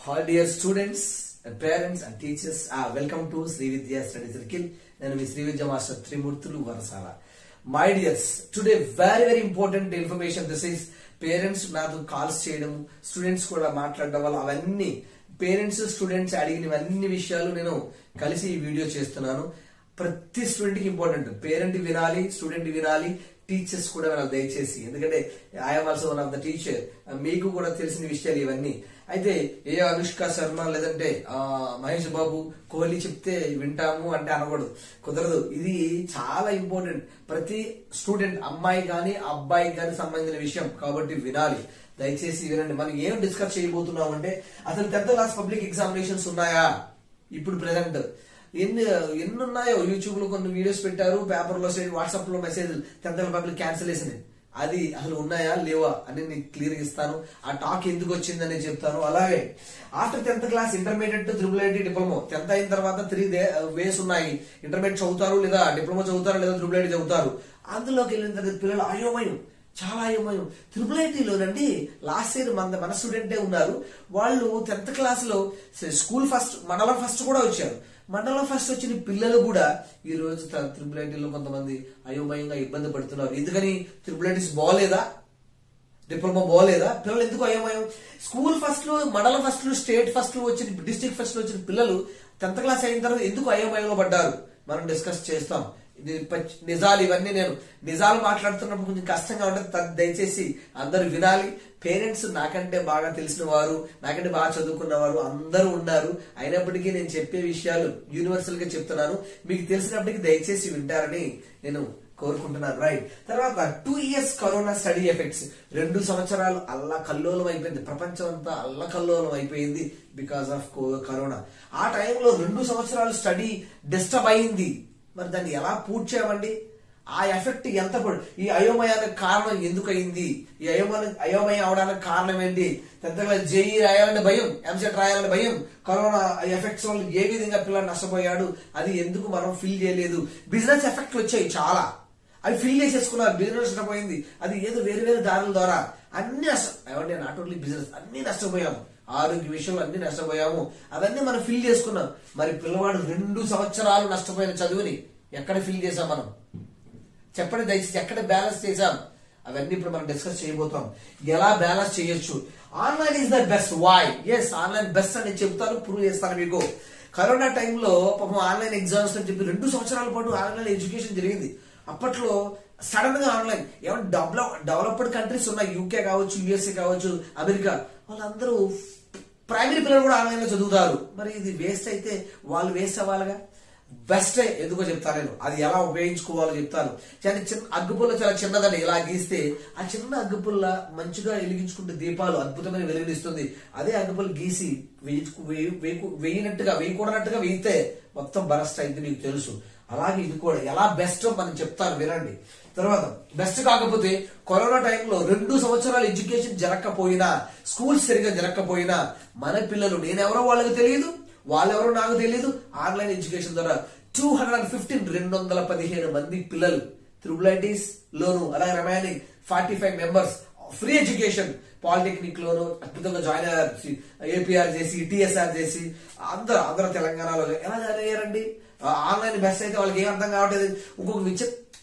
Hi dear students, parents and teachers, welcome to Sri Vidya Study Circle. నేను మీ Sri Vidya master Trimurthulu Varasala. My dears, today very important information. This is parents నాకు calls చేయడం, students కూడా మాట్లాడడం వల్ల అవన్నీ పేరెంట్స్ స్టూడెంట్స్ అడిగినవన్నీ విషయాలు నేను కలిసి ఈ వీడియో చేస్తున్నాను. ప్రతి స్టూడెంట్ కి ఇంపార్టెంట్. పేరెంట్ వినాలి, స్టూడెంట్ వినాలి, టీచర్స్ కూడా వినాలి దయచేసి. ఎందుకంటే I'm also one of the teacher. మీకు కూడా తెలిసిన విషయాలు ఇవన్నీ. అయితే ఏ అనుష్క శర్మ లేదంటే మహేష్ బాబు, కోహ్లీ చెప్తే వింటాము అంటే అనకూడదు, కుదరదు. ఇది చాలా ఇంపార్టెంట్. ప్రతి స్టూడెంట్, అమ్మాయి గాని అబ్బాయి గాని సంబంధించిన విషయం కాబట్టి వినాలి. దయచేసి వినండి. మనం ఏం డిస్కస్ చేయబోతున్నాం అంటే అసలు 10th క్లాస్ పబ్లిక్ ఎగ్జామినేషన్స్ ఉన్నాయా ఇప్పుడు ప్రెసెంట్, ఎన్ని ఉన్నాయో. యూట్యూబ్ లో కొన్ని వీడియోస్ పెట్టారు, పేపర్ లో వాట్సాప్ లో message 10th class public cancellation. అది అసలు ఉన్నాయా లేవా అని నేను క్లియర్ గా ఇస్తాను. ఆ టాక్ ఎందుకు వచ్చిందని చెప్తాను. అలాగే after 10th class intermediate to triple diploma, 10th అయిన తర్వాత 3 వేస్ ఉన్నాయి. ఇంటర్మీడియట్ చదువుతారు, లేదా డిప్లొమా చదువుతారు, లేదా ట్రిపుల్ ఐటీ చదువుతారు. అందులోకి వెళ్ళిన తర్వాత పిల్లలు అయోమయం, చాలా అయోమయం. ట్రిపుల్ ఐటీలోనండి లాస్ట్ ఇయర్ మన స్టూడెంటే ఉన్నారు. వాళ్ళు 10th క్లాస్ లో స్కూల్ ఫస్ట్, మండలం ఫస్ట్ కూడా వచ్చారు. మండలం ఫస్ట్ వచ్చిన పిల్లలు కూడా ఈ రోజు ట్రిపుల్ ఐటీలో కొంతమంది అయోమయంగా ఇబ్బంది పడుతున్నారు. ఎందుకని? ట్రిపుల్ ఐటీస్ బాగోలేదా, డిప్లొమా బాగోలేదా? పిల్లలు ఎందుకు అయోమయం? స్కూల్ ఫస్ట్ లో, మండలం ఫస్ట్ లో, స్టేట్ ఫస్ట్ లో వచ్చిన, డిస్ట్రిక్ట్ ఫస్ట్ లో వచ్చిన పిల్లలు 10th క్లాస్ అయిన తర్వాత ఎందుకు అయోమయంలో పడ్డారు మనం డిస్కస్ చేస్తాం. నిజాలు ఇవన్నీ. నేను నిజాలు మాట్లాడుతున్నప్పుడు కొంచెం కష్టంగా ఉంటుంది, దయచేసి అందరూ వినాలి. పేరెంట్స్ నాకంటే బాగా తెలిసిన వారు, నాకంటే బాగా చదువుకున్న వారు అందరూ ఉన్నారు. అయినప్పటికీ నేను చెప్పే విషయాలు యూనివర్సల్ గా చెప్తున్నాను. మీకు తెలిసినప్పటికీ దయచేసి వింటారని నేను కోరుకుంటున్నాను. రైట్. తర్వాత 2 years కరోనా స్టడీ ఎఫెక్ట్స్. 2 సంవత్సరాలు అల్లకల్లోలం అయిపోయింది. ప్రపంచం అంతా అల్లకల్లోలం అయిపోయింది బికాస్ ఆఫ్ కరోనా. ఆ టైంలో 2 సంవత్సరాలు స్టడీ డిస్టర్బ్ అయింది. మరి దాన్ని ఎలా పూర్తి చేయమండి? ఆ ఎఫెక్ట్ ఎంత ఈ అయోమయానికి కారణం ఎందుకు అయింది? ఈ అయోమయం అవడానికి కారణం ఏంటి? 10th క్లాస్ జేఈ రాయాలని భయం, ఎంసెట్ రాయాలని భయం, కరోనా ఎఫెక్ట్స్ వల్ల ఏ విధంగా పిల్లలు నష్టపోయాడు, అది ఎందుకు మనం ఫిల్ చేయలేదు. బిజినెస్ ఎఫెక్ట్లు వచ్చాయి చాలా, అవి ఫిల్ చేసేసుకున్నారు. బిజినెస్ నష్టపోయింది, అది ఏదో వేరు దారుల ద్వారా అన్ని ఏమంటే నాట్ ఓన్లీ బిజినెస్, అన్ని నష్టపోయాము. ఆరోగ్య విషయంలో అన్ని నష్టపోయాము, అవన్నీ మనం ఫిల్ చేసుకున్నాం. మరి పిల్లవాడు 2 సంవత్సరాలు నష్టపోయిన చదువుని ఎక్కడ ఫిల్ చేసాం మనం? చెప్పండి దయచేసి, ఎక్కడ బ్యాలెన్స్ చేసాం? అవన్నీ ఇప్పుడు మనం డిస్కస్ చేయబోతాం. ఎలా బ్యాలెన్స్ చేయొచ్చు. Online is the best. Why? Yes, online best అని చెప్తాను, ప్రూవ్ చేస్తాను మీకు. కరోనా టైంలో పాపం ఆన్లైన్ ఎగ్జామ్స్ అని చెప్పి 2 సంవత్సరాల పాటు ఆన్లైన్ ఎడ్యుకేషన్ జరిగింది. అప్పట్లో సడన్ గా ఆన్లైన్, ఏమైనా డెవలప్డ్ కంట్రీస్ ఉన్నాయి, యూకే కావచ్చు, యుఎస్ఏ కావచ్చు, అమెరికా, వాళ్ళందరూ ప్రైమరీ పిల్లలు కూడా ఆన్లైన్ లో చదువుతారు. మరి ఇది వేస్ట్ అయితే వాళ్ళు వేస్ట్ అవ్వాలిగా. బెస్ట్ ఎందుకో చెప్తాను నేను, అది ఎలా ఉపయోగించుకోవాలో చెప్తాను. చిన్న అగ్గిపుల్ల చాలా చిన్నదని ఇలా గీస్తే ఆ చిన్న అగ్గిపుల్ల మంచిగా వెలిగించుకుంటే దీపాలు అద్భుతమైన వెలుగునిస్తుంది. అదే అగ్గిపుల్ల గీసి వేయకూడనట్టుగా వేయితే మొత్తం బరస్ట్ అయింది, మీకు తెలుసు. అలాగే ఇది కూడా ఎలా బెస్ట్ మనం చెప్తాను, వినండి. తర్వాత బెస్ట్ కాకపోతే కరోనా టైంలో 2 సంవత్సరాలు ఎడ్యుకేషన్ జరగకపోయినా, స్కూల్స్ సరిగా జరగకపోయినా మన పిల్లలు, నేనెవరో వాళ్ళకి తెలియదు, వాళ్ళెవరో నాకు తెలియదు, ఆన్లైన్ ఎడ్యుకేషన్ ద్వారా 215 మంది పిల్లలు ట్రిపుల్ ఐటీస్ లోను, అలాగే remaining 45 members free education polytechnic లోను అద్భుతంగా జాయిన్ అయ్యారు. ఏపీఆర్ చేసి, టీఎస్ఆర్ చేసి, అందరూ తెలంగాణలో ఎలా జాయిన్ అయ్యారండి? ఆన్లైన్ బెస్ట్ అయితే వాళ్ళకి ఏం అర్థం కావట్లేదు. ఇంకొక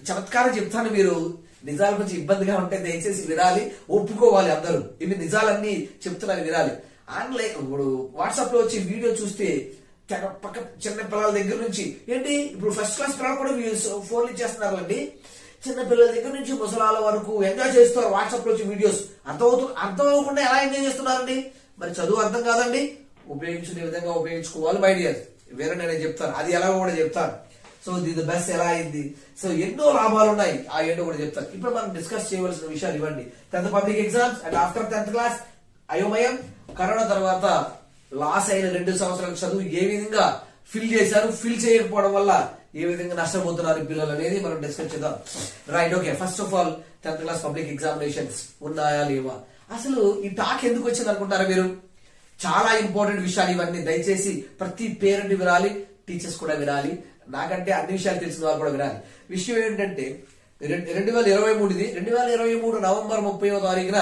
చమత్కారం చెప్తాను, మీరు నిజాల గురించి ఇబ్బందిగా ఉంటే దయచేసి వినాలి, ఒప్పుకోవాలి అందరూ. ఇవి నిజాలన్నీ చెప్తున్నాను, వినాలి. ఆన్లైన్ ఇప్పుడు వాట్సాప్ లో వచ్చి వీడియో చూస్తే పక్క చిన్న పిల్లల దగ్గర నుంచి, ఏంటి ఇప్పుడు ఫస్ట్ క్లాస్ పిల్లలు కూడా ఫోన్లు ఇచ్చేస్తున్నారు అండి. చిన్న పిల్లల దగ్గర నుంచి ముసలాల వరకు ఎంజాయ్ చేస్తున్నారు వాట్సాప్ లో వచ్చి వీడియోస్. అర్థం అవ్వకుండా ఎలా ఎంజాయ్ చేస్తున్నారండి? మరి చదువు అర్థం కాదండి. ఉపయోగించుకునే విధంగా ఉపయోగించుకోవాలి మై డియర్. వేరే నేను చెప్తాను, అది ఎలా కూడా చెప్తాను. సో ఇది బెస్ట్ ఎలా అయింది, సో ఎన్నో లాభాలు ఉన్నాయి, ఆ ఏంటో కూడా చెప్తాను. ఇప్పుడు మనం డిస్కస్ చేయవలసిన విషయాలు ఇవ్వండి. 10th public exams and after 10th class అయోమయం, కరోనా తర్వాత లాస్ అయిన 2 సంవత్సరాల చదువు ఏ విధంగా ఫిల్ చేశారు, ఫిల్ చేయకపోవడం వల్ల ఏ విధంగా నష్టపోతున్నారు పిల్లలు అనేది మనం డిస్కస్ చేద్దాం. Right, okay. First of all 10th class public examinations ఉన్నాయా లేవా? అసలు ఈ టాక్ ఎందుకు వచ్చింది అనుకుంటారా మీరు? చాలా ఇంపార్టెంట్ విషయాలు ఇవన్నీ. దయచేసి ప్రతి పేరెంట్ వినాలి, టీచర్స్ కూడా వినాలి, నాకంటే అన్ని విషయాలు తెలిసిన వాళ్ళు కూడా వినాలి. విషయం ఏంటంటే 2023 నవంబర్ 30వ తారీఖున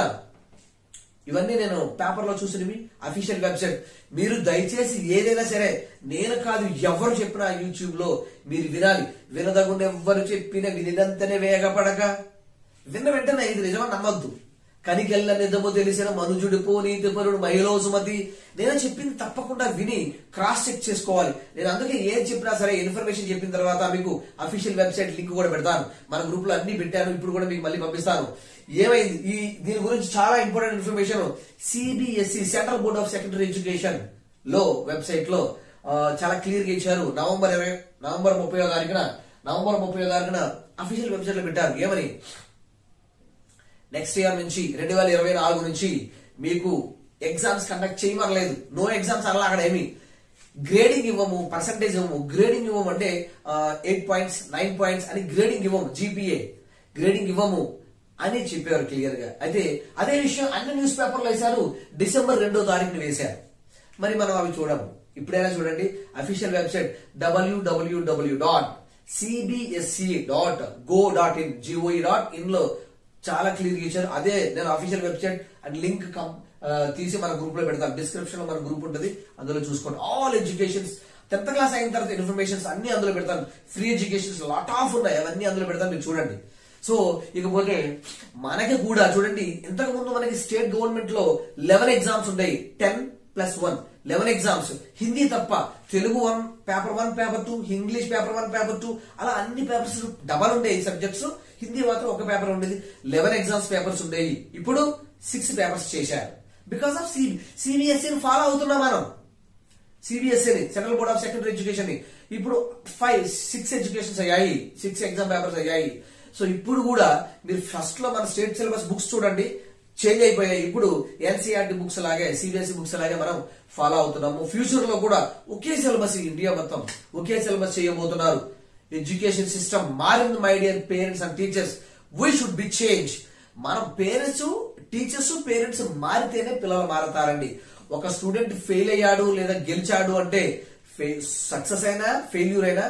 ఇవన్నీ నేను పేపర్ లో చూసినవి, అఫీషియల్ వెబ్సైట్. మీరు దయచేసి ఏదైనా సరే నేను కాదు ఎవరు చెప్పినా యూట్యూబ్ లో మీరు వినాలి. వినదగుండా ఎవ్వరు చెప్పిన వినినంతనే వేగపడక, విన్న వెంటనే ఇది నిజమని నమ్మద్దు. కనికెళ్ళ నిజము తెలిసిన మనుజుడు నీతి పరుడు మహిళ సుమతి. నేను చెప్పింది తప్పకుండా విని క్రాస్ చెక్ చేసుకోవాలి. నేను అందుకే ఏం చెప్పినా సరే ఇన్ఫర్మేషన్ చెప్పిన తర్వాత మీకు అఫీషియల్ వెబ్సైట్ లింక్ కూడా పెడతాను. మన గ్రూప్ లో అన్ని పెట్టాను, ఇప్పుడు కూడా మీకు మళ్ళీ పంపిస్తాను. ఏమైంది దీని గురించి చాలా important information CBSE central board of secondary education లో వెబ్సైట్ లో చాలా క్లియర్ గా ఇచ్చారు. నవంబర్ 30వ తారీఖున అఫీషియల్ వెబ్సైట్ లో పెట్టారు. ఏమని, నెక్స్ట్ ఇయర్ నుంచి 2024 నుంచి మీకు ఎగ్జామ్స్ కండక్ట్ చేయమనలేదు. నో ఎగ్జామ్స్ అలా అక్కడ ఏమి గ్రేడింగ్ ఇవ్వము, పర్సంటేజ్ ఇవ్వము. గ్రేడింగ్ ఇవ్వము అంటే 8 పాయింట్స్ 9 పాయింట్స్ అని గ్రేడింగ్ ఇవ్వము, జీపీఏ గ్రేడింగ్ ఇవ్వము అని చెప్పారు క్లియర్ గా. అయితే అదే విషయం అన్ని న్యూస్ పేపర్లు వేశారు. డిసెంబర్ 2వ తారీఖున వేశారు. మరి మనం అవి చూడము. ఇప్పుడైనా చూడండి అఫీషియల్ వెబ్సైట్ www.cbsc.go.in లో చాలా క్లియర్ గా ఇచ్చారు. అదే నేను అఫీషియల్ వెబ్సైట్ అండ్ లింక్ తీసి మన గ్రూప్ లో పెడతాను. డిస్క్రిప్షన్ లో మన గ్రూప్ ఉంటుంది, అందులో చూసుకోండి. ఆల్ ఎడ్యుకేషన్స్ 10th క్లాస్ అయిన తర్వాత ఇన్ఫర్మేషన్స్ అన్ని అందులో పెడతాను. ఫ్రీ ఎడ్యుకేషన్స్ లాట్ ఆఫ్ ఉన్నాయి, అవన్నీ అందులో పెడతాను, మీరు చూడండి. సో ఇకపోతే మనకి కూడా చూడండి, ఇంతకు ముందు మనకి స్టేట్ గవర్నమెంట్ లో 11 ఎగ్జామ్స్ ఉంటాయి. 10+1 11 ఎగ్జామ్స్. హిందీ తప్ప Telugu 1 paper 1 paper 2, English paper 1 paper 2 అలా అన్ని పేపర్స్ డబల్ ఉండేవి సబ్జెక్ట్స్. హిందీ మాత్రం ఒక పేపర్ ఉండేది. 11 ఎగ్జామ్స్ పేపర్స్ ఉండేవి. ఇప్పుడు 6 పేపర్స్ చేశారు. బికాస్ ఆఫ్ సిబిఎస్ఈని ఫాలో అవుతున్నాం మనం. సిబిఎస్ఈని central board of secondary education ని ఇప్పుడు 6 ఎడ్యుకేషన్స్ అయ్యాయి, 6 ఎగ్జామ్ పేపర్స్ అయ్యాయి. సో ఇప్పుడు కూడా మీరు ఫస్ట్ లో మన స్టేట్ సిలబస్ బుక్స్ చూడండి, చేంజ్ అయిపోయాయి. ఇప్పుడు ఎన్సీఆర్టీ బుక్స్ లాగే సిబిఎస్ఈ బుక్స్ లాగే మనం ఫాలో అవుతున్నాము. ఫ్యూచర్ లో కూడా ఒకే సిలబస్, ఇండియా మొత్తం ఒకే సిలబస్ చేయబోతున్నారు. ఎడ్యుకేషన్ సిస్టమ్ మారింది my dear parents and teachers. We should be change. మనం పేరెంట్స్ మారితేనే పిల్లలు మారతారండి. ఒక స్టూడెంట్ ఫెయిల్ అయ్యాడు లేదా గెలిచాడు అంటే సక్సెస్ అయినా ఫెయిల్యూర్ అయినా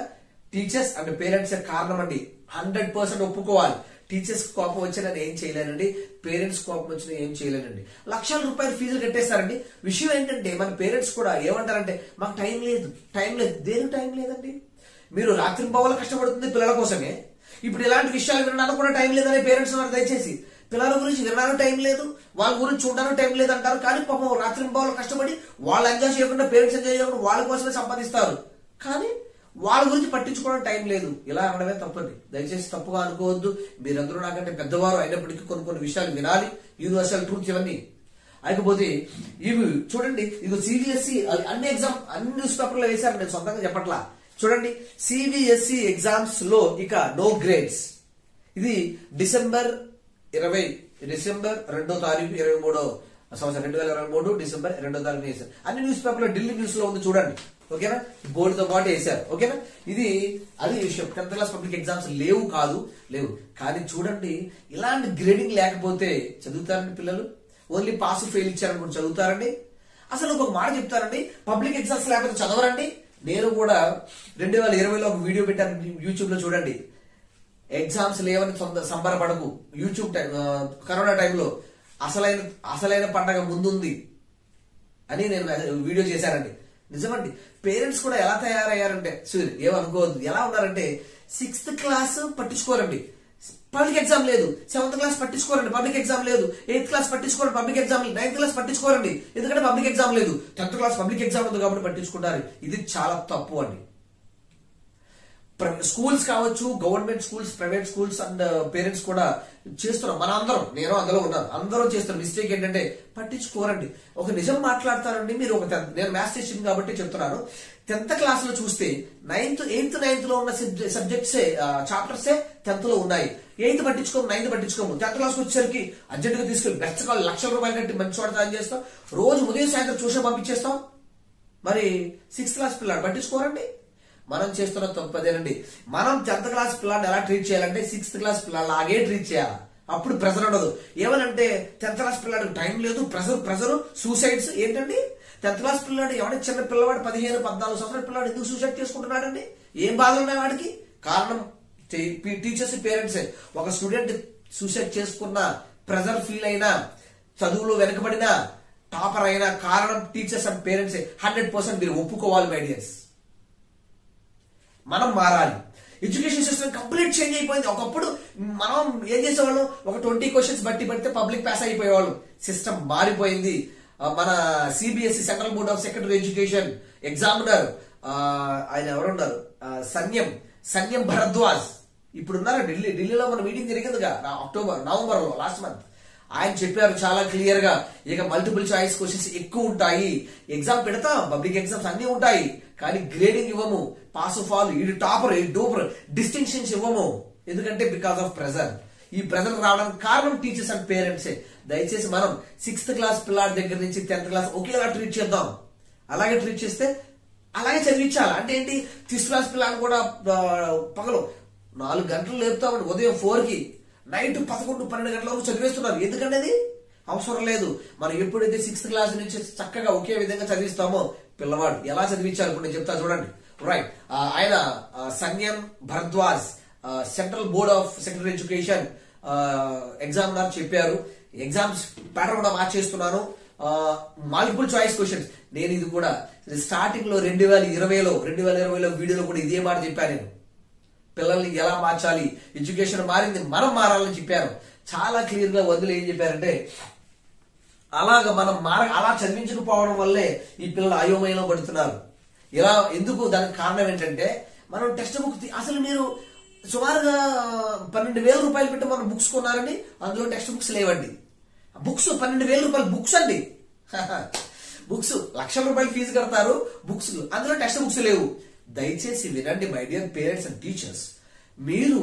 టీచర్స్ అండ్ పేరెంట్స్ కారణం అండి. 100% ఒప్పుకోవాలి. టీచర్స్ కోపం వచ్చినా ఏం చేయలేనండి, పేరెంట్స్ కోపం వచ్చినా ఏం చేయలేనండి. లక్షల రూపాయలు ఫీజులు కట్టేస్తారండి. విషయం ఏంటంటే మన పేరెంట్స్ కూడా ఏమంటారంటే మాకు టైం లేదు. దేనికి టైం లేదండి? మీరు రాత్రి పవలు కష్టపడుతుంది పిల్లల కోసమే. ఇప్పుడు ఇలాంటి విషయాలు వినడానికి కూడా టైం లేదనే పేరెంట్స్ ఉన్నారు. దయచేసి పిల్లల గురించి వినడానికి టైం లేదు, వాళ్ళ గురించి చూడడానికి టైం లేదు అంటారు. కానీ పాపం రాత్రి పవలు కష్టపడి వాళ్ళు ఎంజాయ్ చేయకుండా, పేరెంట్స్ ఎంజాయ్ చేయకుండా వాళ్ళ కోసమే సంపాదిస్తారు. కానీ వాళ్ళ గురించి పట్టించుకోవడం టైం లేదు. ఇలా అనడమే తప్పండి. దయచేసి తప్పుగా అనుకోవద్దు. మీరందరూ నాకంటే పెద్దవారు అయినప్పటికీ కొన్ని విషయాలు వినాలి. యూనివర్సల్ ట్రూత్ ఇవన్నీ. అయిపోతే ఇవి చూడండి, ఇది సిబిఎస్ఈ అన్ని న్యూస్ పేపర్లో వేశారు, నేను సొంతంగా చెప్పట్లా. చూడండి సిబిఎస్ఈ ఎగ్జామ్స్ లో ఇక నో గ్రేడ్స్. ఇది డిసెంబర్ 2వ తారీఖు 23వ సంవత్సరం 2023 డిసెంబర్ 2వ తారీఖు వేశారు. అన్ని న్యూస్ పేపర్లో ఢిల్లీ న్యూస్ లో ఉంది చూడండి. ఓకేనా, బోర్డుతో పాటు వేశారు. ఓకేనా, అది విషయం. 10th క్లాస్ పబ్లిక్ ఎగ్జామ్స్ లేవు కానీ చూడండి, ఇలాంటి గ్రేడింగ్ లేకపోతే చదువుతారండి పిల్లలు? ఓన్లీ పాస్ ఫెయిల్ ఇచ్చారనుకుంటే చదువుతారండి? అసలు ఒక మాట చెప్తారండి, పబ్లిక్ ఎగ్జామ్స్ లేకపోతే చదవరండి. నేను కూడా 2020లో ఒక వీడియో పెట్టాను, యూట్యూబ్ లో చూడండి. ఎగ్జామ్స్ లేవని సంబరపడకు. యూట్యూబ్ కరోనా టైంలో అసలైన పండగ ముందుంది అని నేను వీడియో చేశానండి. నిజమండి. పేరెంట్స్ కూడా ఎలా తయారయ్యారంటే ఏమనుకోవద్దు, ఎలా ఉన్నారంటే 6th క్లాస్ పట్టించుకోరండి, పబ్లిక్ ఎగ్జామ్ లేదు. 7th క్లాస్ పట్టించుకోరండి, పబ్లిక్ ఎగ్జామ్ లేదు. 8th క్లాస్ పట్టించుకోరండి, పబ్లిక్ ఎగ్జామ్ లేదు. 9th క్లాస్ పట్టించుకోరండి, ఎందుకంటే పబ్లిక్ ఎగ్జామ్ లేదు. 10th క్లాస్ పబ్లిక్ ఎగ్జామ్ ఉంది కాబట్టి పట్టించుకుంటారు. ఇది చాలా తప్పు అండి. స్కూల్స్ కావచ్చు, government schools, private schools and parents కూడా చేస్తున్నాం. నేను అందులో ఉన్నాను, అందరూ చేస్తున్నారు. మిస్టేక్ ఏంటంటే పట్టించుకోరండి. ఒక నిజం మాట్లాడతారండి మీరు. నేను మ్యాథ్స్ టీచర్ కాబట్టి చెప్తున్నాను. 10th క్లాస్ లో చూస్తే 8th 9th లో ఉన్న సబ్జెక్ట్సే చాప్టర్సే 10th లో ఉన్నాయి. 8th పట్టించుకోము, 9th పట్టించుకోము. 10th క్లాస్ వచ్చేసరికి అర్జెంట్ గా తీసుకెళ్లి బెచ్చకాలు లక్షల రూపాయలు కట్టి మంచి వాడు తయారు చేస్తాం. రోజు ఉదయం సాయంత్రం ట్యూషన్ పంపించేస్తాం. మరి 6th క్లాస్ పిల్లాడు పట్టించుకోరండి. మనం చేస్తున్న తప్పదేనండి. మనం 10th క్లాస్ పిల్లాడిని ఎలా ట్రీట్ చేయాలంటే 6th క్లాస్ పిల్లలు లాగే ట్రీట్ చేయాలి. అప్పుడు ప్రెజర్ ఉండదు. ఏమనంటే 10th క్లాస్ పిల్లాడికి టైం లేదు, ప్రెజర్ సూసైడ్స్ ఏంటండి? 10th క్లాస్ పిల్లాడు ఎవరైనా చిన్న పిల్లవాడు 15-14 సంవత్సరాల పిల్లాడు ఎందుకు సూసైడ్ చేసుకుంటున్నాడండి? ఏం బాధలు ఉన్నాయి వాడికి? కారణం టీచర్స్, పేరెంట్స్. ఒక స్టూడెంట్ సూసైడ్ చేసుకున్న, ప్రెజర్ ఫీల్ అయినా, చదువులో వెనకబడిన టాపర్ అయిన కారణం టీచర్స్ అండ్ పేరెంట్స్ 100% మీరు ఒప్పుకోవాలి మై డియర్స్. మనం మారాలి. ఎడ్యుకేషన్ సిస్టమ్ కంప్లీట్ చేంజ్ అయిపోయింది. ఒకప్పుడు మనం ఏం చేసేవాళ్ళం, ఒక 20 క్వశ్చన్స్ బట్టి పడితే పబ్లిక్ పాస్ అయిపోయేవాళ్ళు. సిస్టమ్ మారిపోయింది. మన CBSE central board of secondary education examiner ఆయన ఎవరున్నారు, సన్యం భరద్వాజ్ ఇప్పుడున్నారు ఢిల్లీలో మన మీటింగ్ జరిగిందిగా నవంబర్ లో లాస్ట్ మంత్. ఆయన చెప్పారు చాలా క్లియర్ గా, ఇక మల్టిపుల్ చాయిస్ క్వశ్చన్స్ ఎక్కువ ఉంటాయి, ఎగ్జామ్ పెడతాం, పబ్లిక్ ఎగ్జామ్స్ అన్ని ఉంటాయి, కానీ గ్రేడింగ్ ఇవ్వము, పాస్ ఫాల్, ఇది టాపర్ ఇది డూపర్ డిస్టింక్షన్స్ ఇవ్వము. ఎందుకంటే బికాస్ ఆఫ్ ప్రెజర్. ఈ ప్రెజర్ రావడానికి కారణం టీచర్స్ అండ్ పేరెంట్సే. దయచేసి మనం 6th క్లాస్ పిల్లాడి దగ్గర నుంచి 10th క్లాస్ ఒకేలా ట్రీట్ చేద్దాం. అలాగే ట్రీట్ చేస్తే అలాగే చదివించాలి. అంటే ఏంటి, 6th క్లాస్ పిల్లాడిని కూడా పగలు 4 గంటలు లేపుతామండి, ఉదయం 4కి, నైట్ 11-12 గంటల వరకు చదివేస్తున్నారు. ఎందుకంటే అది అవసరం లేదు. మనం ఎప్పుడైతే 6th క్లాస్ నుంచి చక్కగా ఒకే విధంగా చదివిస్తామో పిల్లవాడు ఎలా చదివించాలి ఇప్పుడు నేను చెప్తా చూడండి. రైట్, ఆయన Sanyam Bhardwaj central board of secondary education examiner చెప్పారు. ఎగ్జామ్స్ ప్యాటర్న్ కూడా మార్చేస్తున్నాను. Multiple choice questions. నేను ఇది కూడా స్టార్టింగ్ లో 2020లో వీడియోలో కూడా ఇదే మాట చెప్పాను. నేను పిల్లల్ని ఎలా మార్చాలి, ఎడ్యుకేషన్ మారింది, మనం మారాలని చెప్పారు. చాలా క్లియర్ గా వదిలి ఏం చెప్పారంటే, అలాగా మనం అలా చదివించకపోవడం వల్లే ఈ పిల్లలు అయోమయంలో పడుతున్నారు. ఇలా ఎందుకు, దానికి కారణం ఏంటంటే మనం టెక్స్ట్ బుక్ అసలు మీరు సుమారుగా 12,000 రూపాయలు పెట్టి మనం బుక్స్ కొన్నారండి, అందులో టెక్స్ట్ బుక్స్ లేవండి. బుక్స్ 12,000 రూపాయలు బుక్స్ అండి. బుక్స్ లక్షల రూపాయలు ఫీజు కడతారు, బుక్స్ అందులో టెక్స్ట్ బుక్స్ లేవు. దయచేసి వినండి my dear parents and teachers, మీరు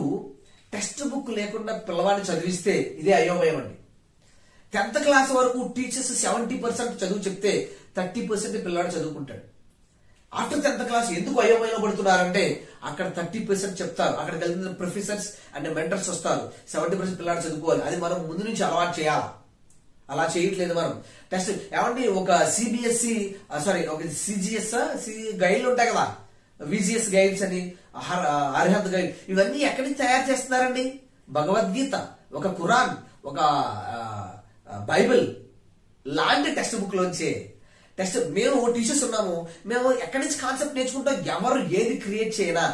టెక్స్ట్ బుక్ లేకుండా పిల్లవాడిని చదివిస్తే ఇదే అయోమయం అండి. 10th క్లాస్ వరకు టీచర్స్ 70% చదువు చెప్తే 30% పిల్లవాడు చదువుకుంటాడు. ఆఫ్టర్ 10th క్లాస్ ఎందుకు అయోమయం పడుతున్నారంటే, అక్కడ 30% చెప్తారు, అక్కడ కలిగిన ప్రొఫెసర్స్ అండ్ మెంటర్స్ వస్తారు, 70% పిల్లాడు చదువుకోవాలి. అది మనం ముందు నుంచి అలవాటు చేయాలి. అలా చేయట్లేదు మనం. టెస్ట్ ఏమంటే ఒక సిబిఎస్ఈ ఒక సిజిఎస్ గైడ్లు ఉంటాయి కదా, విజిఎస్ గైడ్స్ అని, అర్హత్ గైడ్, ఇవన్నీ ఎక్కడి నుంచి తయారు చేస్తున్నారండి? భగవద్గీత, ఒక ఖురాన్, ఒక బైబిల్ లాంటి టెక్స్ట్ బుక్ లోంచే మేము టీచర్స్ ఉన్నాము, మేము ఎక్కడి నుంచి కాన్సెప్ట్ నేర్చుకుంటాం, ఎవరు ఏది క్రియేట్ చేయనా,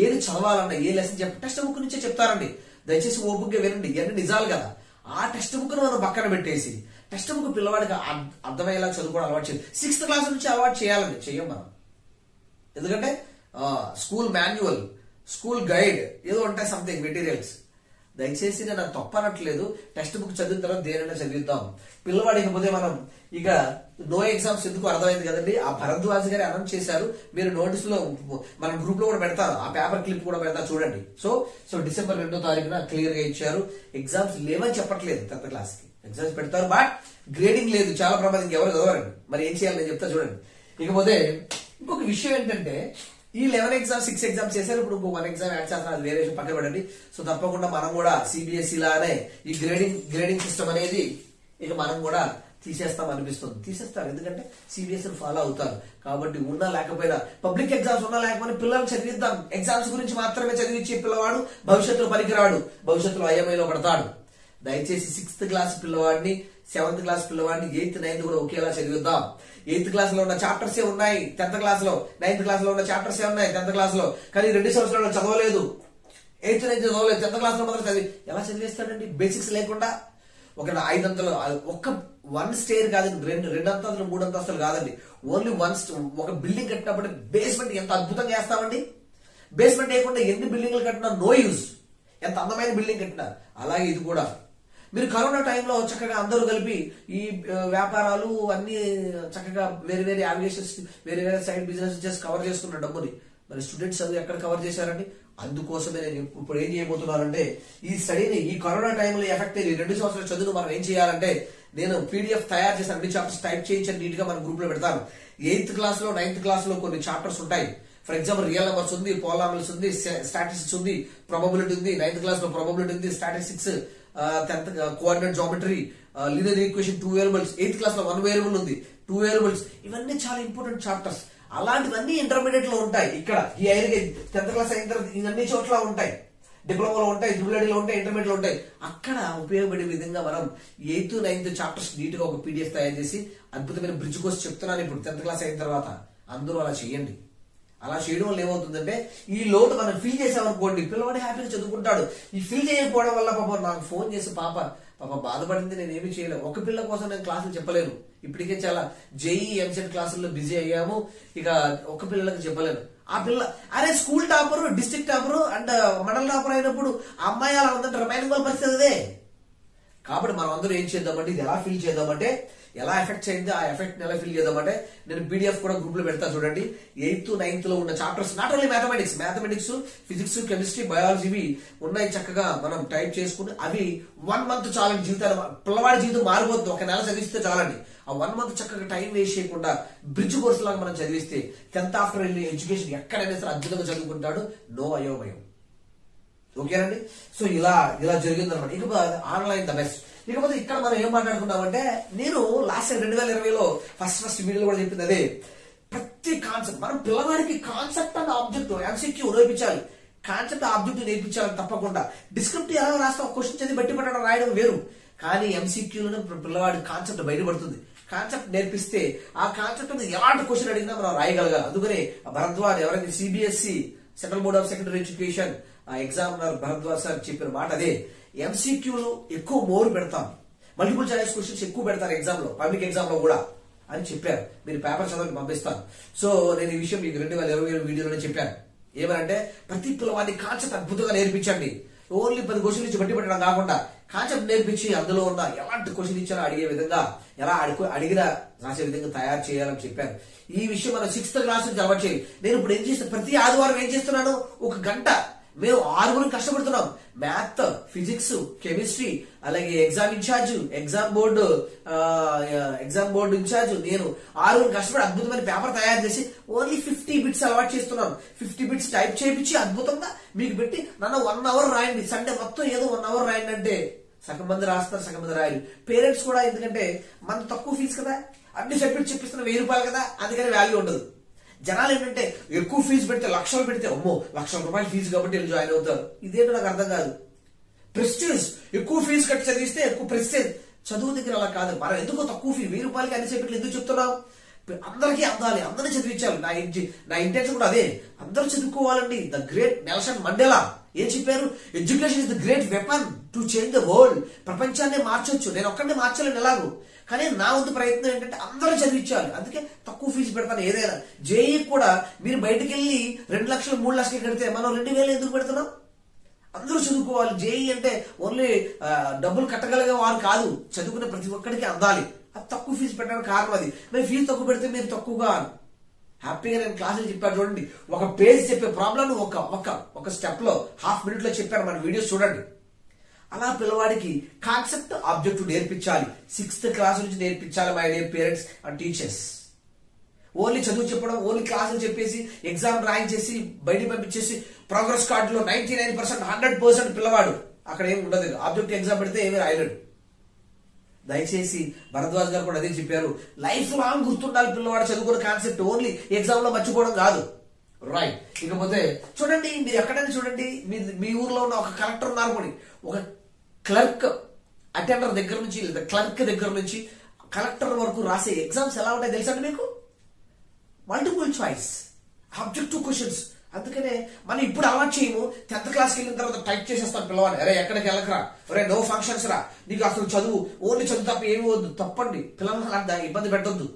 ఏది చదవాలన్నా, ఏ లెసన్ టెక్స్ట్ బుక్ నుంచే చెప్తారండి. దయచేసి ఓపికగా వినండి, ఇవన్నీ నిజాలు కదా. ఆ టెక్స్ట్ బుక్ ను మనం పక్కన పెట్టేసి టెక్స్ట్ బుక్ పిల్లవాడికి అర్థమయ్యేలా చదువుకోవడం అలవాటు చేయాలి. 6th క్లాస్ నుంచి అలవాటు చేయాలండి, చెయ్యం మనం. ఎందుకంటే స్కూల్ మాన్యువల్, స్కూల్ గైడ్ ఏదో ఉంటాయి సంథింగ్ మెటీరియల్స్. దయచేసి నేను తప్పనట్లేదు, టెక్స్ట్ బుక్ చదివిన తర్వాత దేనైనా చదివిద్దాం. పిల్లవాడికి పోతే మనం ఇక నో ఎగ్జామ్స్ ఎందుకు అర్థమైంది కదండి. ఆ భరద్వాజ్ గారు అనౌన్స్ చేశారు, మీరు నోటీస్ లో మన గ్రూప్ లో కూడా పెడతారు, ఆ పేపర్ క్లిప్ కూడా పెడతారు చూడండి. సో డిసెంబర్ 2వ తారీఖున క్లియర్ గా ఇచ్చారు. ఎగ్జామ్స్ లేవని చెప్పట్లేదు, 10th క్లాస్ కి ఎగ్జామ్స్ పెడతారు, బట్ గ్రేడింగ్ లేదు. చాలా ప్రమాదం, ఎవరు చదవరండి. మరి ఏం చేయాలి నేను చెప్తా చూడండి. ఇకపోతే ఇంకొక విషయం ఏంటంటే, ఈ 11 ఎగ్జామ్స్ 6 ఎగ్జామ్స్ చేశారు, ఇప్పుడు 1 ఎగ్జామ్ యాడ్ చేస్తున్నారు, అది వేరే పక్కన పడండి. సో తప్పకుండా మనం కూడా సిబిఎస్ఈ లానే ఈ గ్రేడింగ్ సిస్టమ్ అనేది ఇక మనం కూడా తీసేస్తాం అనిపిస్తుంది. తీసేస్తారు, ఎందుకంటే సిబిఎస్ఈ ఫాలో అవుతారు. కాబట్టి ఉన్నా లేకపోయినా, పబ్లిక్ ఎగ్జామ్స్ ఉన్నా లేకపోయినా పిల్లల్ని చదివిద్దాం. ఎగ్జామ్స్ గురించి మాత్రమే చదివించే పిల్లవాడు భవిష్యత్తులో పనికిరాడు, భవిష్యత్తులో అయోమయంలో పడతాడు. దయచేసి 6th క్లాస్ పిల్లవాడిని, 7th క్లాస్ పిల్లవాడిని, 8th 9th కూడా ఒకేలా చదివిద్దాం. 8th క్లాస్ లో ఉన్న చాప్టర్సే ఉన్నాయి 10th క్లాస్ లో, 9th క్లాస్ లో ఉన్న చాప్టర్సే ఉన్నాయి 10th క్లాస్ లో, కానీ 2 సంవత్సరాలు చదవలేదు. 8th 9th చదవలేదు, 10th క్లాస్ లో మాత్రం చదివి ఎలా చదివేస్తాడండి? బేసిక్స్ లేకుండా. ఒక 5 అంతలు, ఒక్క 1 స్టేర్ కాదండి, 2 అంతస్తులు 3 అంతస్తులు కాదండి, ఓన్లీ 1 ఒక బిల్డింగ్ కట్టినప్పుడు బేస్మెంట్ ఎంత అద్భుతంగా వేస్తామండి. బేస్మెంట్ వేయకుండా ఎన్ని బిల్డింగ్లు కట్టినా నో యూజ్, ఎంత అందమైన బిల్డింగ్ కట్టినా. అలాగే ఇది కూడా. మీరు కరోనా టైంలో చక్కగా అందరూ కలిపి ఈ వ్యాపారాలు అన్ని చక్కగా వేరే యావిగేషన్స్, వేరే సైడ్ బిజినెస్ చేసి కవర్ చేసుకున్న డబ్బుని మరి స్టూడెంట్స్ అది ఎక్కడ కవర్ చేశారండి? అందుకోసమే నేను ఇప్పుడు ఏం చేయబోతున్నానంటే, ఈ స్టడీని ఈ కరోనా టైంలో ఎఫెక్ట్ అయ్యి 2 సంవత్సరాల చదువు మనం ఏం చేయాలంటే, నేను PDF తయారు చేసి అన్ని చాప్టర్స్ టైప్ చేయించి నీట్ గా మన గ్రూప్ లో పెడతాను. 8th క్లాస్ లో 9th క్లాస్ లో కొన్ని చాప్టర్స్ ఉంటాయి. ఫర్ ఎగ్జాంపుల్ రియల్ నెంబర్స్ ఉంది, పోలామిల్స్ ఉంది, స్టాటిస్టిక్స్ ఉంది, ప్రాబబిలిటీ ఉంది. 9th క్లాస్ లో ప్రాబబిలిటీ ఉంది, statistics, 10th coordinate geometry, linear equation, 2 variables. 8th class లో 1 వేరియబుల్ ఉంది, 2 వేరియబుల్స్. ఇవన్నీ చాలా ఇంపార్టెంట్ చాప్టర్స్. అలాంటివన్నీ ఇంటర్మీడియట్ లో ఉంటాయి. ఇక్కడ ఈ 10th క్లాస్ అయిన తర్వాత ఇవన్నీ చోట్ల ఉంటాయి. డిప్లొమాలో ఉంటాయి, ట్రిపుల్ ఉంటాయి, ఇంటర్మీడియట్ లో ఉంటాయి. అక్కడ ఉపయోగపడే విధంగా మనం 8th 9th చాప్టర్స్ నీట్ గా ఒక పీడిఎఫ్ తయారు చేసి అద్భుతమైన బ్రిడ్జ్ కోర్స్ చెప్తున్నాను. ఇప్పుడు 10th క్లాస్ అయిన తర్వాత అందరూ అలా చేయండి. అలా చేయడం వల్ల ఏమవుతుందంటే ఈ లోటు మనం ఫిల్ చేసామనుకోండి, పిల్లవాడు హ్యాపీగా చదువుకుంటాడు. ఈ ఫిల్ చేయకపోవడం వల్ల పాప నాకు ఫోన్ చేసి పాప బాధపడింది, నేను ఏమి చేయలేను. ఒక పిల్ల కోసం నేను క్లాసులు చెప్పలేను. ఇప్పటికే చాలా జేఈ ఎంసెట్ క్లాసుల్లో బిజీ అయ్యాము, ఇక ఒక పిల్లలకు చెప్పలేను. ఆ పిల్ల అరే school topper, district topper and మండల టాపర్ అయినప్పుడు అమ్మాయి అలా ఉందంటే రిమైనింగ్ వాళ్ళ పరిస్థితి అదే. కాబట్టి మనం అందరూ ఏం చేద్దామంటే ఇది ఎలా ఫిల్ చేద్దామంటే, ఎలా ఎఫెక్ట్ చేయింది ఆ ఎఫెక్ట్ ఎలా ఫిల్ చేద్దామంటే నేను పీడిఎఫ్ కూడా గ్రూప్ లో పెడతా చూడండి. 8th 9th లో ఉన్న chapters, not only mathematics, physics, chemistry, biology ఉన్నాయి. చక్కగా మనం టైప్ చేసుకుని అవి 1 month చాలండి. జీవితాలు పిల్లవాడి జీవితం మారిపోతుంది. ఒక నెల చదివిస్తే చాలండి. ఆ 1 month చక్కగా టైం వేస్ట్ చేయకుండా బ్రిడ్జ్ కోర్స్ లాగా మనం చదివిస్తే 10th ఆఫ్టర్ ఎడ్యుకేషన్ ఎక్కడైనా సరే అద్భుతంగా చదువుకుంటాడు. నో అయోమయం. ఓకేనండి. సో ఇలా జరిగింది అనమాట. ఇకపోతే ఆన్లైన్ ద బెస్ట్. ఇకపోతే ఇక్కడ మనం ఏం మాట్లాడుకున్నామంటే, నేను లాస్ట్ 2020లో ఫస్ట్ వీడియోలో కూడా చెప్పింది అదే. ప్రతి కాన్సెప్ట్ మనం పిల్లవాడికి కాన్సెప్ట్ అండ్ ఆబ్జెక్టివ్ ఎంసీక్యూ నేర్పించాలి. కాన్సెప్ట్ ఆబ్జెక్టివ్ నేర్పించాలి తప్పకుండా. డిస్క్రిప్టివ్ ఎలా రాస్తాం, క్వశ్చన్ చదివి బట్టి పట్టడం రాయడం వేరు. కానీ ఎంసీక్యూలోనే పిల్లవాడి కాన్సెప్ట్ బయటపడుతుంది. కాన్సెప్ట్ నేర్పిస్తే ఆ కాన్సెప్ట్ ఎలాంటి క్వశ్చన్ అడిగినా మనం రాయగలగాలి. అందుకనే భరద్వాజ్ ఎవరైతే CBSE central board of secondary education examiner Bharadwaj sir చెప్పిన మాట అదే. ఎంసీక్యూలు ఎక్కువ మోర్ పెడతాం, మల్టిపుల్ చాయిస్ క్వశ్చన్స్ ఎక్కువ పెడతారు ఎగ్జామ్ లో, పబ్లిక్ ఎగ్జామ్ లో కూడా అని చెప్పారు. మీరు పేపర్ చదవని పంపిస్తాను. సో నేను ఈ విషయం మీకు 2020 వీడియోలోనే చెప్పాను. ఏమనంటే ప్రతి పిల్లవాడిని కాన్సెప్ట్ అద్భుతంగా నేర్పించండి. ఓన్లీ 10 క్వశ్చన్ ఇచ్చి బట్టి పెట్టడం కాకుండా కాన్సెప్ట్ నేర్పించి అందులో ఉన్న ఎలాంటి క్వశ్చన్ ఇచ్చారో అడిగే విధంగా, ఎలా అడిగినా రాసే విధంగా తయారు చేయాలని చెప్పాను. ఈ విషయం మనం 6th క్లాస్ నుంచి అలవాటు చేయాలి. నేను ఇప్పుడు ఏం చేస్తాను, ప్రతి ఆదివారం ఏం చేస్తున్నాను, 1 గంట మేము 6 కష్టపడుతున్నాం. మ్యాథ్, ఫిజిక్స్, కెమిస్ట్రీ, అలాగే ఎగ్జామ్ బోర్డు ఇన్ఛార్జ్ నేను 6 కష్టపడి అద్భుతమైన పేపర్ తయారు చేసి ఓన్లీ 50 బిట్స్ అలవాటు చేస్తున్నాను. 50 బిట్స్ టైప్ చేయించి అద్భుతంగా మీకు పెట్టి నన్ను 1 hour రాయండి, సండే మొత్తం ఏదో 1 hour రాయండి అంటే సగం మంది రాస్తారు, సగం మంది రాయరు. పేరెంట్స్ కూడా, ఎందుకంటే మన తక్కువ ఫీజు కదా, అన్ని సబ్జెక్ట్ చెప్పిస్తున్న 1000 రూపాయలు కదా, అందుకని వాల్యూ ఉండదు. జనాలు ఏంటంటే ఎక్కువ ఫీజు పెడితే, లక్షలు పెడితే అమ్మో ₹1,00,000 ఫీజు కాబట్టి వీళ్ళు జాయిన్ అవుతారు. ఇదేంటో నాకు అర్థం కాదు. ప్రెస్టేజ్, ఎక్కువ ఫీజు కట్టి చదివిస్తే ఎక్కువ ప్రెస్టేజ్. చదువు దగ్గర అలా కాదు. మనం ఎందుకో తక్కువ ఫీజు ₹1000 అన్ని సబ్జెక్టులు ఎందుకు చెప్తున్నాం? అందరికీ అందాలి, అందరినీ చదివించాలి. నా ఇంటెన్షన్ కూడా అదే. అందరూ చదువుకోవాలండి. ద గ్రేట్ నెల్సన్ మండేలా ఏం చెప్పారు? Education is the great weapon to change the world. ప్రపంచాన్ని మార్చొచ్చు. నేను ఒక్కడిని మార్చలేను ఎలాగో, కానీ నా వంతు ప్రయత్నం ఏంటంటే అందరూ చదివించాలి. అందుకే తక్కువ ఫీజు పెడతాను. ఏదైనా జేఈ కూడా మీరు బయటకు వెళ్ళి 2 లక్షలు 3 లక్షలు కడితే మనం 2000 ఎందుకు పెడుతున్నాం? అందరూ చదువుకోవాలి. జేఈ అంటే ఓన్లీ డబ్బులు కట్టగలిగే వారు కాదు, చదువుకునే ప్రతి ఒక్కడికి అందాలి. అది తక్కువ ఫీజు పెట్టడానికి కారణం అది. మరి ఫీజు తక్కువ పెడితే మీరు తక్కువగా హ్యాపీగా నేను క్లాసులు చెప్పాను చూడండి. ఒక పేజ్ చెప్పే ప్రాబ్లం ఒక స్టెప్ లో ½ minute లో చెప్పాను. మన వీడియోస్ చూడండి. అలా పిల్లవాడికి కాన్సెప్ట్ ఆబ్జెక్టివ్ నేర్పించాలి. 6th క్లాస్ నుంచి నేర్పించాలి. My dear parents and teachers. Only చదువు చెప్పడం, ఓన్లీ క్లాసులు చెప్పేసి ఎగ్జామ్ రాయించేసి బయటికి పంపించేసి ప్రోగ్రెస్ కార్డులో 99%, 100% పిల్లవాడు అక్కడ ఏమి ఉండదు. ఆబ్జెక్టివ్ ఎగ్జామ్ పెడితే ఏమీ రాయలేడు. దయచేసి భరద్వాజ్ గారు కూడా అదే చెప్పారు. లైఫ్ లాంగ్ గుర్తుండాలి పిల్లవాడు చదువుకున్న కాన్సెప్ట్. ఓన్లీ ఎగ్జామ్ లో మర్చిపోవడం కాదు. రైట్. ఇకపోతే చూడండి, మీరు ఎక్కడైనా చూడండి, మీ ఊర్లో ఉన్న ఒక కలెక్టర్ ఉన్నారు కూడా, ఒక క్లర్క్ అటెండర్ దగ్గర నుంచి లేదా క్లర్క్ దగ్గర నుంచి కలెక్టర్ వరకు రాసే ఎగ్జామ్స్ ఎలా ఉంటాయి తెలుసా అండి మీకు? Multiple choice, objective questions. అందుకనే మనం ఇప్పుడు అలవాటు చేయము. 10th క్లాస్కి వెళ్ళిన తర్వాత టైప్ చేసేస్తాం పిల్లవాడు. అరే ఎక్కడికి వెళ్ళకరా, అరే నో ఫంక్షన్స్ రా, నీకు అసలు చదువు ఓన్లీ చదువు తప్ప ఏమి వద్దు. తప్పండి, పిల్లలను అలా ఇబ్బంది పెట్టొద్దు,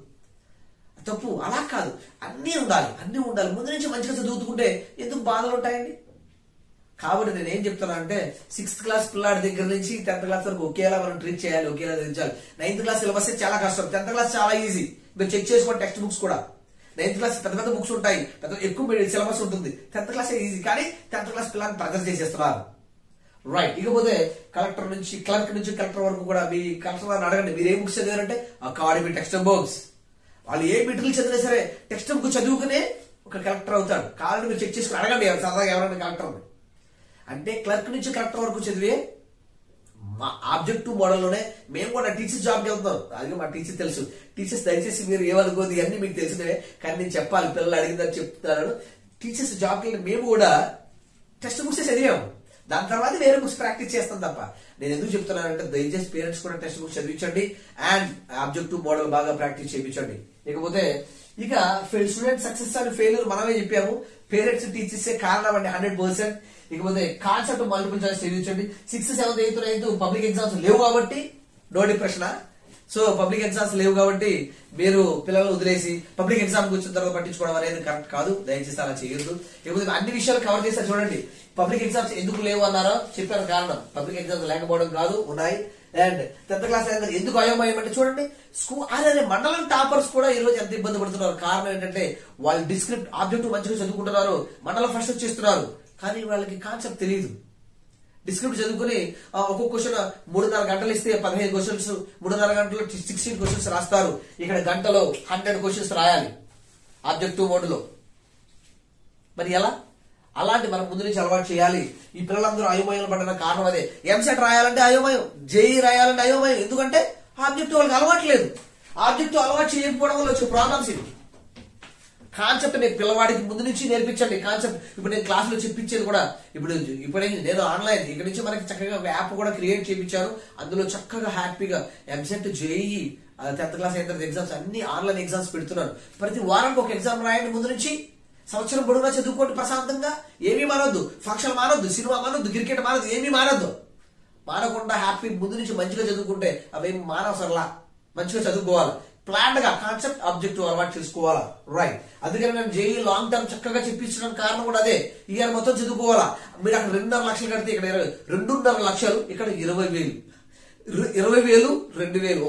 తప్పు. అలా కాదు, అన్నీ ఉండాలి. ముందు నుంచి మంచిగా చదువుతుంటే ఎందుకు బాధలు ఉంటాయండి? కాబట్టి నేను ఏం చెప్తున్నా అంటే 6th క్లాస్ పిల్లాడి దగ్గర నుంచి 10th క్లాస్ వరకు ఒకేలా మనం ట్రీట్ చేయాలి, ఒకేలా చదివించాలి. 9th క్లాస్ సిలబస్ చాలా కష్టం, 10th క్లాస్ చాలా ఈజీ. మీరు చెక్ చేసుకోండి టెక్స్ట్ బుక్స్ కూడా. 9th క్లాస్ పెద్ద బుక్స్ ఉంటాయి, ఎక్కువ సిలబస్ ఉంటుంది. 10th క్లాస్ ఈజీ, కానీ 10th క్లాస్ పిల్లల్ని ప్రెజర్ చేసేస్తున్నారు. రైట్. ఇకపోతే క్లర్క్ నుంచి కలెక్టర్ వరకు కూడా మీ కలెక్టర్ అడగండి, మీరు ఏ బుక్స్ చదివారంటే అకాడమీ టెక్స్ట్ బుక్స్. వాళ్ళు ఏ మెటీరియల్ చదివినా సరే టెక్స్ట్ బుక్ చదువుకునే ఒక కలెక్టర్ అవుతాడు. కావాలని మీరు చెక్ చేసుకుని అడగండి సరదాగా ఎవరైనా కలెక్టర్. అంటే క్లర్క్ నుంచి కలెక్టర్ వరకు చదివే మా ఆబ్జెక్టివ్ మోడల్లోనే మేము కూడా టీచర్స్ జాబ్కి వెళ్తాం. అది మా టీచర్ తెలుసు. టీచర్స్ దయచేసి మీరు ఏమనుకోదు, ఇవన్నీ మీకు తెలిసినవే, కానీ నేను చెప్పాలి, పిల్లలు అడిగిందని చెప్తున్నాను. టీచర్స్ జాబ్కి వెళ్ళి మేము కూడా టెక్స్ట్ బుక్స్ చదివాము. దాని తర్వాత వేరే బుక్స్ ప్రాక్టీస్ చేస్తాం తప్ప. నేను ఎందుకు చెప్తున్నానంటే దయచేసి పేరెంట్స్ కూడా టెక్స్ట్ బుక్స్ చదివించండి అండ్ ఆబ్జెక్టివ్ మోడల్ బాగా ప్రాక్టీస్ చేయించండి. ఇకపోతే ఇక స్టూడెంట్ సక్సెస్ అండ్ ఫెయిల్యూర్ మనమే చెప్పాము, పేరెంట్స్ టీచర్స్ కారణం అండి 100%. ఇకపోతే కాన్సెప్ట్ మల్టిపుల్ చాయిస్ చదివించండి. 6th, 7th, 8th, 9th public exams లేవు కాబట్టి no depression. So public exams లేవు కాబట్టి మీరు పిల్లలు వదిలేసి పబ్లిక్ ఎగ్జామ్ వచ్చిన తర్వాత పట్టించుకోవడం అనేది కరెక్ట్ కాదు. దయచేసి అలా చేయొద్దు. ఇకపోతే అన్ని విషయాలు కవర్ చేస్తారు చూడండి. పబ్లిక్ ఎగ్జామ్స్ ఎందుకు లేవు అన్నారో చెప్పాను కారణం. పబ్లిక్ ఎగ్జామ్స్ లేకపోవడం కాదు, ఉన్నాయి. అండ్ 10th క్లాస్ ఎందుకు అయోమయం అంటే చూడండి, స్కూల్ అదే మండలం టాపర్స్ కూడా ఈ రోజు ఎంత ఇబ్బంది పడుతున్నారు. కారణం ఏంటంటే వాళ్ళు డిస్క్రిప్ట్ ఆబ్జెక్టివ్ మంచిగా చదువుకుంటున్నారు, మండలం ఫస్ట్ వచ్చేస్తున్నారు, కానీ వాళ్ళకి కాన్సెప్ట్ తెలియదు. డిస్క్రిప్ట్ చదువుకుని ఒక్కొక్క క్వశ్చన్ 3.5 గంటలు ఇస్తే 15 క్వశ్చన్స్, 3.5 గంటలు 16 క్వశ్చన్స్ రాస్తారు. ఇక్కడ గంటలో 100 క్వశ్చన్స్ రాయాలి ఆబ్జెక్టివ్ మోడ్ లో. మరి ఎలా? అలాంటి మనం ముందు నుంచి అలవాటు చేయాలి. ఈ పిల్లలందరూ అయోమయం పడిన కారణం అదే. ఎంసెట్ రాయాలంటే అయోమయం, జేఈ రాయాలంటే అయోమయం. ఎందుకంటే ఆబ్జెక్టివ్ వాళ్ళకి అలవాటు లేదు. ఆబ్జెక్టివ్ అలవాటు చేయకపోవడం వల్ల వచ్చే ప్రాబ్లమ్స్ ఇవి. కాన్సెప్ట్ నేను పిల్లవాడికి ముందు నుంచి నేర్పించండి. కాన్సెప్ట్ ఇప్పుడు నేను క్లాస్ లో చెప్పించేది కూడా ఇప్పుడు నేను ఆన్లైన్ ఇక్కడ నుంచి మనకి చక్కగా యాప్ కూడా క్రియేట్ చేయించాను. అందులో చక్కగా హ్యాపీగా ఎంసెట్, జేఈ, 10th క్లాస్ అయిన తర్వాత ఎగ్జామ్స్ అన్ని ఆన్లైన్ ఎగ్జామ్స్ పెడుతున్నాను. ప్రతి వారానికి ఒక ఎగ్జామ్ రాయండి ముందు నుంచి. సంవత్సరం పొడవునా చదువుకోండి ప్రశాంతంగా. ఏమీ మానొద్దు, ఫంక్షన్ మానొద్దు, సినిమా మానొద్దు, క్రికెట్ మానొద్దు, ఏమీ మానొద్దు. మానకుండా హ్యాపీ ముందు నుంచి మంచిగా చదువుకుంటే అవేమి మానవసరలా. మంచిగా చదువుకోవాలి. ప్లాన్ గా కాన్సెప్ట్ ఆబ్జెక్టివ్ అలవాటు చేసుకోవాలా. రైట్. అందుకని నేను జేఈ లాంగ్ టర్మ్ చక్కగా చెప్పించడానికి కారణం కూడా అదే. ఇయర్ మొత్తం చదువుకోవాలా. మీరు అక్కడ 2.5 లక్షలు కడితే ఇక్కడ 2.5 లక్షలు, ఇక్కడ 20,000. 20,000, 2,000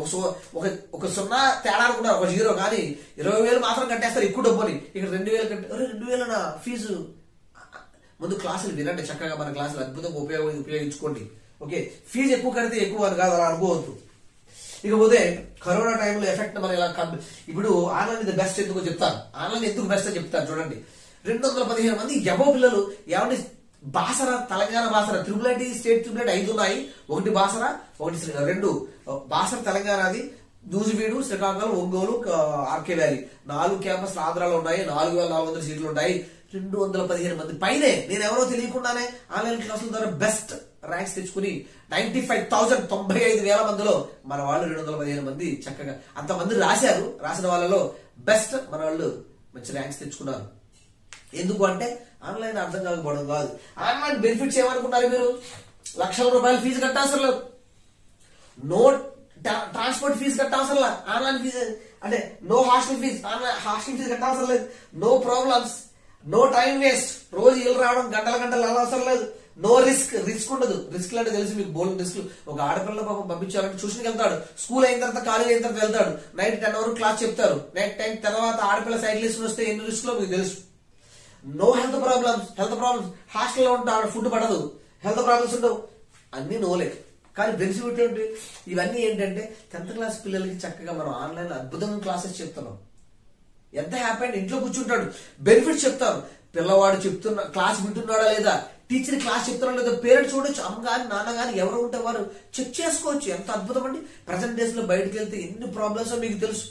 ఒక 0 తేడా అనుకున్నారు, ఒక 0. కానీ 20,000 మాత్రం కట్టేస్తారు ఎక్కువ డబ్బుని. ఇక్కడ 2,000 కట్టి 2,000 ఫీజు. ముందు క్లాసులు వినండి చక్కగా. మన క్లాసులు అద్భుతంగా ఉపయోగించుకోండి. ఓకే, ఫీజు ఎక్కువ కడితే ఎక్కువ అని కాదు, అలా అనుకోవద్దు. ఇకపోతే కరోనా టైంలో ఎఫెక్ట్ మన ఇలా ఇప్పుడు ఆన్లైన్ ఇది బెస్ట్ ఎందుకు చెప్తాను. ఆన్లైన్ ఎందుకు బెస్ట్ అని చెప్తాను చూడండి. 215 మంది యబో పిల్లలు ఏమంటే Basara, Telangana Basara, triple state triple 5 ఉన్నాయి. 1 బాసర, 2 బాసర తెలంగాణది, Nuzvid, Srikakulam, Ongole, RK valley 4 campus ఆంధ్రాలో ఉన్నాయి. 4,400 సీట్లు ఉంటాయి. 215 మంది పైనే. నేను ఎవరో తెలియకుండానే ఆన్లైన్ క్లాసుల ద్వారా బెస్ట్ ర్యాంక్స్ తెచ్చుకుని 95,000 మందిలో మన వాళ్ళు 215 మంది చక్కగా అంతమంది రాశారు. రాసిన వాళ్ళలో బెస్ట్ మన వాళ్ళు మంచి ర్యాంక్స్ తెచ్చుకున్నారు. ఎందుకు అంటే ఆన్లైన్ అర్థం కాకపోవడం కాదు. ఆన్లైన్ బెనిఫిట్స్ ఏమనుకున్నారు మీరు? లక్షల రూపాయలు ఫీజు కట్టాల్సిన లేదు, నో ట్రాన్స్పోర్ట్ ఫీజు కట్టాల్సిన లేదు, ఆన్లైన్ ఫీజు అంటే no hostel fee, online hostel fee కట్టాల్సిన లేదు, no problems, no time waste, రోజు ఇల్లు రావడం గంటలు అవసరం లేదు, నో రిస్క్ ఉండదు. రిస్క్ అంటే తెలిసి మీకు బోల్డ్ రిస్క్. ఒక ఆడపిల్ల పాపం పంపించాలంటే ట్యూషన్కి వెళ్తాడు, స్కూల్ అయిన తర్వాత కాలేజ్ అయిన తర్వాత వెళ్తాడు, నైట్ 10 వరకు క్లాస్ చెప్తారు, నైట్ 10 తర్వాత ఆడపిల్ల సైకిల్ వేసుకుని వస్తే ఎన్ని రిస్క్ లో మీకు తెలుసు. నో హెల్త్ ప్రాబ్లమ్స్, హాస్టల్లో ఉంటాడు, ఫుడ్ పడదు, హెల్త్ ప్రాబ్లమ్స్ ఉండవు, అన్ని నోలే. కానీ బెనిఫిట్ ఏంటి? ఇవన్నీ ఏంటంటే 10th క్లాస్ పిల్లలకి చక్కగా మనం ఆన్లైన్ లో అద్భుతంగా క్లాసెస్ చెప్తున్నాం. ఎంత హ్యాపీ అంటే ఇంట్లో కూర్చుంటాడు, బెనిఫిట్స్ చెప్తారు. పిల్లవాడు చెప్తున్న క్లాస్ వింటున్నాడా లేదా, టీచర్ క్లాస్ చెప్తున్నాడా లేదా, పేరెంట్స్ చూడొచ్చు, అమ్మ గాని నాన్న గాని ఎవరు ఉంటే వారు చెక్ చేసుకోవచ్చు. ఎంత అద్భుతం అండి. ప్రజెంట్ డేస్ లో బయటకు వెళ్తే ఎన్ని ప్రాబ్లమ్స్ మీకు తెలుసు.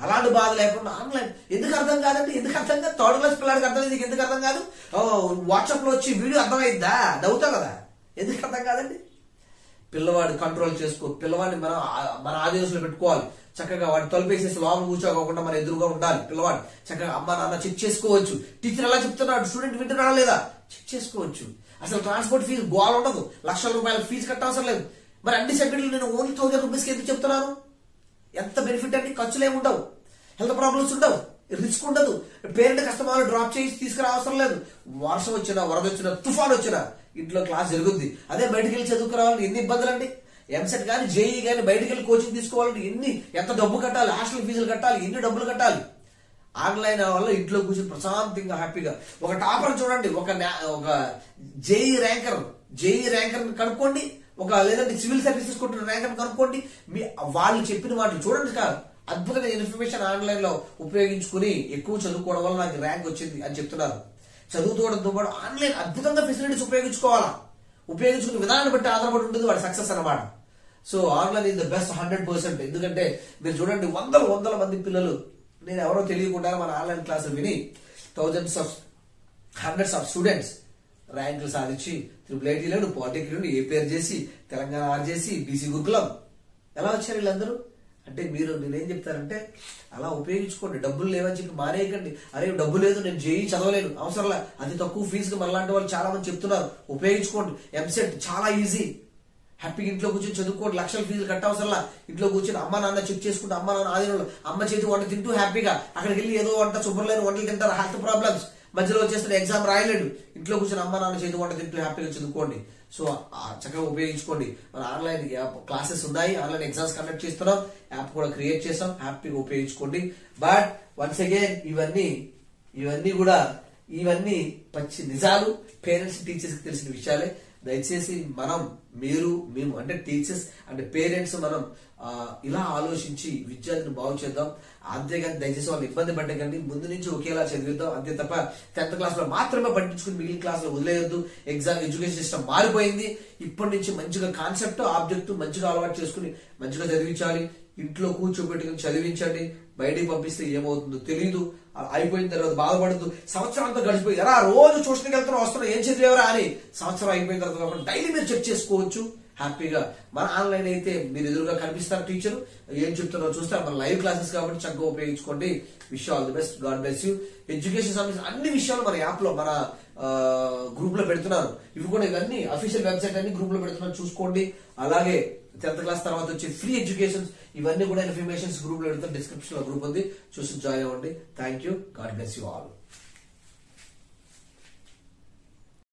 అలాంటి బాధ లేకుండా ఆన్లైన్. ఎందుకు అర్థం కాదండి? ఎందుకు అర్థం కాదు? 3rd క్లాస్ పిల్లడికి అర్థమైంది, ఎందుకు అర్థం కాదు? వాట్సాప్ లో వచ్చి వీడియో అర్థమైందా? నవ్వుతావు కదా, ఎందుకు అర్థం కాదండి? పిల్లవాడు కంట్రోల్ చేసుకో. పిల్లవాడిని మన ఆదేశంలో పెట్టుకోవాలి. చక్కగా వాడిని తొలిపేసేసి లోపల కూర్చోకోకుండా మన ఎదురుగా ఉండాలి. పిల్లవాడు చక్కగా అమ్మ నాన్న చెక్ చేసుకోవచ్చు. టీచర్ ఎలా చెప్తున్నాడు, స్టూడెంట్ వింటున్నాడా లేదా చెక్ చేసుకోవచ్చు. అసలు ట్రాన్స్పోర్ట్ ఫీజు గోల ఉండదు, లక్షల రూపాయల ఫీజు కట్టవసరం లేదు. మరి అన్ని సబ్జెక్టులు నేను ఓన్లీ 1000 రూపీస్కి ఎందుకు చెప్తున్నాను? ఎంత బెనిఫిట్ అండి. ఖర్చులు ఏమి ఉండవు, హెల్త్ ప్రాబ్లమ్స్ ఉండవు, రిస్క్ ఉండదు. పేరెంట్ కస్టమర్ డ్రాప్ చేసి తీసుకురా అవసరం లేదు. వర్షం వచ్చినా, వరద వచ్చినా, తుఫాన్ వచ్చినా ఇంట్లో క్లాస్ జరుగుద్ది. అదే బయటకు వెళ్ళి చదువుకురావాలని ఎన్ని ఇబ్బందులు అండి. ఎంసెట్ కానీ జేఈ కానీ బయటకు వెళ్ళి కోచింగ్ తీసుకోవాలంటే ఎంత డబ్బు కట్టాలి, హాస్టల్ ఫీజులు కట్టాలి, ఎన్ని డబ్బులు కట్టాలి. ఆన్లైన్ వల్ల ఇంట్లో కూర్చొని ప్రశాంతంగా హ్యాపీగా ఒక టాపర్ చూడండి, ఒక జేఈ ర్యాంకర్ కనుక్కోండి, లేదంటే సివిల్ సర్వీసెస్ కొట్టిన ర్యాంకర్ కనుక్కోండి. వాళ్ళు చెప్పిన వాటిని చూడండి. కాదు అద్భుతమైన ఇన్ఫర్మేషన్ ఆన్లైన్ లో ఉపయోగించుకుని ఎక్కువ చదువుకోవడం వల్ల నాకు ర్యాంక్ వచ్చింది అని చెప్తున్నారు. చదువుకోవడంతో పాటు ఆన్లైన్ అద్భుతంగా ఫెసిలిటీస్ ఉపయోగించుకోవాలా. ఉపయోగించుకునే విధానాన్ని బట్టి ఆధారపడి ఉంటుంది వాడి సక్సెస్ అన్నమాట. So online is the best 100%. ఎందుకంటే మీరు చూడండి, వందల మంది పిల్లలు నేను ఎవరో తెలియకుండా మన ఆన్లైన్ క్లాసులు విని హండ్రెడ్స్ ఆఫ్ స్టూడెంట్స్ ర్యాంకులు సాధించి IIITలో నువ్వు పాలిటెక్నిక్ ఏపీఆర్ చేసి తెలంగాణ ఆర్ చేసి బీసీ గురుకులం ఎలా వచ్చారు వీళ్ళందరూ అంటే మీరు నేనేం చెప్తానంటే అలా ఉపయోగించుకోండి. డబ్బులు లేవని చెప్పి మానేయకండి. అరే డబ్బు లేదు నేను జేఈ చదవలేను అవసరంలా అతి తక్కువ ఫీజుకి మనలాంటి వాళ్ళు చాలా మంది చెప్తున్నారు. ఉపయోగించుకోండి. ఎంసెట్ చాలా ఈజీ. హ్యాపీగా ఇంట్లో కూర్చొని చదువుకోండి. లక్షల ఫీజులు కట్టవసరంలా ఇంట్లో కూర్చొని అమ్మ నాన్న చెక్ చేసుకుంటే అమ్మ నాన్న ఆధీనంలో అమ్మ చేతి వంట తింటూ హ్యాపీగా అక్కడికి వెళ్ళి ఏదో వంట శుభ్రం లేని వంటలు తింటారు. హెల్త్ ప్రాబ్లమ్స్ మధ్యలో వచ్చేస్తే ఎగ్జామ్ రాయలేడు. ఇంట్లో కూర్చొని అమ్మ నాన్న చేతి వంట తింటూ హ్యాపీగా చదువుకోండి. సో చక్కగా ఉపయోగించుకోండి. మన ఆన్లైన్ క్లాసెస్ ఉన్నాయి. ఆన్లైన్ ఎగ్జామ్స్ కండక్ట్ చేస్తున్నాం. యాప్ కూడా క్రియేట్ చేసాం. హ్యాపీగా ఉపయోగించుకోండి. బట్ వన్స్ అగైన్ ఇవన్నీ పచ్చి నిజాలు. పేరెంట్స్ టీచర్స్ కి తెలిసిన విషయాలే. దయచేసి మేము అంటే టీచర్స్ అంటే పేరెంట్స్ మనం ఇలా ఆలోచించి విద్యార్థిని బాగు చేద్దాం. అంతేగాని దయచేసి వాళ్ళు ఇబ్బంది పడకండి. ముందు నుంచి ఒకేలా చదివిద్దాం అంతే తప్ప 10th క్లాస్ లో మాత్రమే పట్టించుకుని మిగిలిన క్లాస్ లో వదిలేయొద్దు. ఎడ్యుకేషన్ సిస్టమ్ మారిపోయింది. ఇప్పటి నుంచి మంచిగా కాన్సెప్ట్ ఆబ్జెక్ట్ మంచిగా అలవాటు చేసుకుని మంచిగా చదివించాలి. ఇంట్లో కూర్చోబెట్టుకుని చదివించండి. బయటికి పంపిస్తే ఏమవుతుందో తెలియదు. అయిపోయిన తర్వాత బాధపడద్దు. సంవత్సరం అంతా గడిచిపోయి ఎలా రోజు ట్యూషన్కి వెళ్తున్నా వస్తున్నా ఏం చదివేవరా అని సంవత్సరం అయిపోయిన తర్వాత డైలీ మీరు చెక్ చేసుకోవచ్చు హ్యాపీగా. మన ఆన్లైన్ అయితే మీరు ఎదురుగా కనిపిస్తారు. టీచర్ ఏం చెప్తున్నారో చూస్తారు. మన లైవ్ క్లాసెస్ కాబట్టి చక్కగా ఉపయోగించుకోండి. Wish all the best. God bless you. Education సంబంధించిన అన్ని విషయాలు మన యాప్ లో మన గ్రూప్ లో పెడుతున్నారు. ఇవి కూడా ఇవన్నీ అఫీషియల్ వెబ్సైట్ అన్ని గ్రూప్ లో పెడుతున్నారు చూసుకోండి. అలాగే 10th క్లాస్ తర్వాత వచ్చే ఫ్రీ ఎడ్యుకేషన్ ఇవన్నీ కూడా ఇన్ఫర్మేషన్స్ గ్రూప్ లో పెడతారు. డిస్క్రిప్షన్ లో గ్రూప్ ఉంది చూసి జాయిన్ అవ్వండి. Thank you. God bless you all.